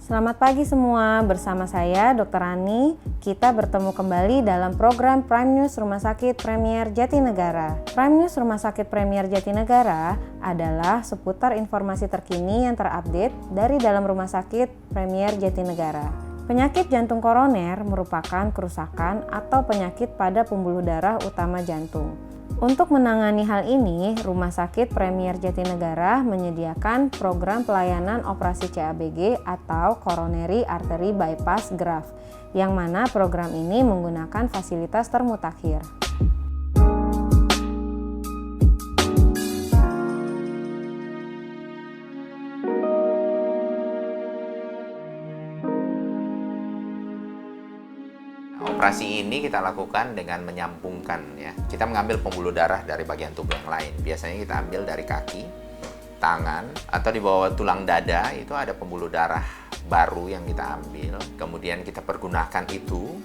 Selamat pagi semua, bersama saya Dr. Rani. Kita bertemu kembali dalam program Prime News Rumah Sakit Premier Jatinegara. Prime News Rumah Sakit Premier Jatinegara adalah seputar informasi terkini yang terupdate dari dalam Rumah Sakit Premier Jatinegara. Penyakit jantung koroner merupakan kerusakan atau penyakit pada pembuluh darah utama jantung. Untuk menangani hal ini, Rumah Sakit Premier Jatinegara menyediakan program pelayanan operasi CABG atau Coronary Artery Bypass Graft, yang mana program ini menggunakan fasilitas termutakhir. Operasi ini kita lakukan dengan menyambungkan ya. Kita mengambil pembuluh darah dari bagian tubuh yang lain. Biasanya kita ambil dari kaki, tangan, atau di bawah tulang dada itu ada pembuluh darah baru yang kita ambil. Kemudian kita pergunakan itu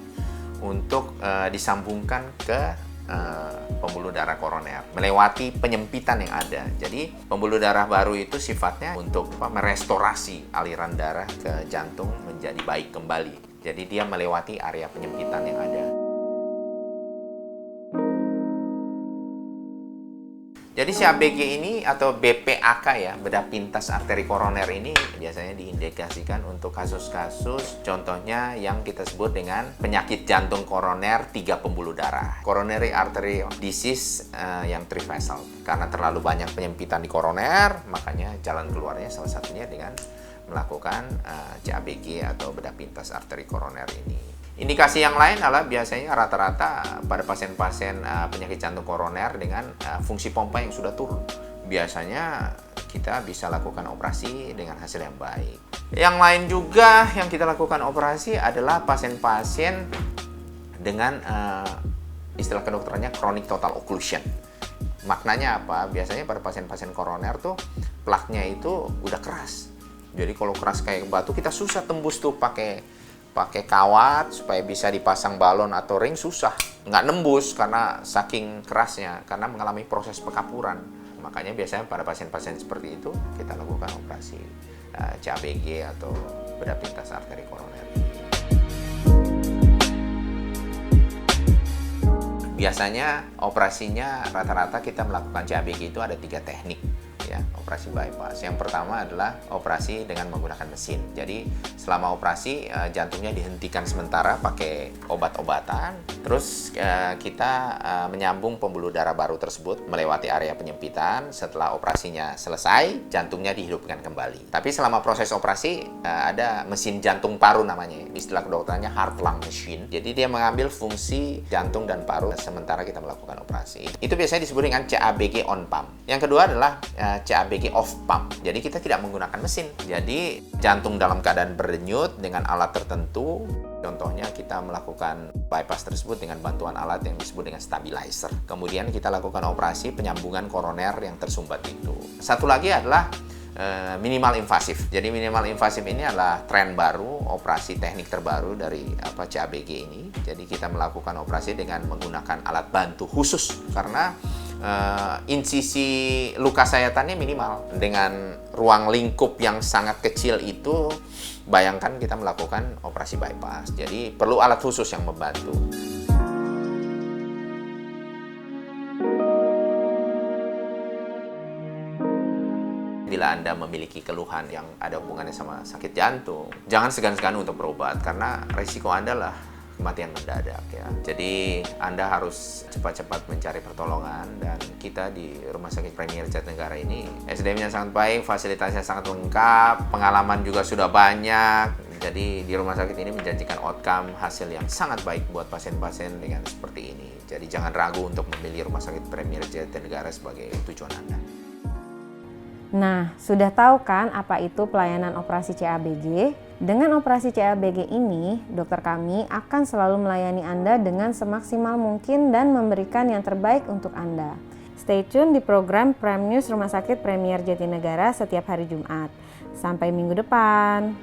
untuk disambungkan ke pembuluh darah koroner melewati penyempitan yang ada. Jadi pembuluh darah baru itu sifatnya untuk merestorasi aliran darah ke jantung menjadi baik kembali. Jadi dia melewati area penyempitan yang ada. Jadi CABG ini atau BPAK ya, bedah pintas arteri koroner ini biasanya diindikasikan untuk kasus-kasus contohnya yang kita sebut dengan penyakit jantung koroner 3 pembuluh darah. Coronary artery disease yang trivessel. Karena terlalu banyak penyempitan di koroner, makanya jalan keluarnya salah satunya dengan melakukan CABG atau bedah pintas arteri koroner ini. Indikasi yang lain adalah biasanya rata-rata pada pasien-pasien penyakit jantung koroner dengan fungsi pompa yang sudah turun. Biasanya kita bisa lakukan operasi dengan hasil yang baik. Yang lain juga yang kita lakukan operasi adalah pasien-pasien dengan istilah kedokterannya chronic total occlusion. Maknanya apa? Biasanya pada pasien-pasien koroner tuh plaknya itu udah keras. Jadi kalau keras kayak batu kita susah tembus tuh pakai kawat supaya bisa dipasang balon atau ring susah. Nggak nembus karena saking kerasnya, karena mengalami proses pekapuran. Makanya biasanya pada pasien-pasien seperti itu kita lakukan operasi CABG atau bedah pintas arteri koroner. Biasanya operasinya rata-rata kita melakukan CABG itu ada 3 teknik. Ya, operasi bypass. Yang pertama adalah operasi dengan menggunakan mesin. Jadi selama operasi jantungnya dihentikan sementara pakai obat-obatan. Terus kita menyambung pembuluh darah baru tersebut melewati area penyempitan. Setelah operasinya selesai, jantungnya dihidupkan kembali. Tapi selama proses operasi ada mesin jantung paru namanya. Istilah kedokterannya heart lung machine. Jadi dia mengambil fungsi jantung dan paru sementara kita melakukan operasi. Itu biasanya disebut dengan CABG on pump. Yang kedua adalah CABG off pump. Jadi kita tidak menggunakan mesin. Jadi jantung dalam keadaan berdenyut dengan alat tertentu. Contohnya kita melakukan bypass tersebut dengan bantuan alat yang disebut dengan stabilizer. Kemudian kita lakukan operasi penyambungan koroner yang tersumbat itu. Satu lagi adalah minimal invasif. Jadi minimal invasif ini adalah tren baru, operasi teknik terbaru dari CABG ini. Jadi kita melakukan operasi dengan menggunakan alat bantu khusus karena insisi luka sayatannya minimal. Dengan ruang lingkup yang sangat kecil itu, bayangkan kita melakukan operasi bypass. Jadi perlu alat khusus yang membantu. Bila Anda memiliki keluhan yang ada hubungannya sama sakit jantung, jangan segan-segan untuk berobat karena risiko Anda lah kematian mendadak ya. Jadi Anda harus cepat-cepat mencari pertolongan dan kita di Rumah Sakit Premier Jatinegara ini SDM-nya sangat baik, fasilitasnya sangat lengkap, pengalaman juga sudah banyak. Jadi di rumah sakit ini menjanjikan outcome hasil yang sangat baik buat pasien-pasien dengan seperti ini. Jadi jangan ragu untuk memilih Rumah Sakit Premier Jatinegara sebagai tujuan Anda. Nah, sudah tahu kan apa itu pelayanan operasi CABG? Dengan operasi CABG ini, dokter kami akan selalu melayani Anda dengan semaksimal mungkin dan memberikan yang terbaik untuk Anda. Stay tune di program Prime News Rumah Sakit Premier Jatinegara setiap hari Jumat. Sampai minggu depan.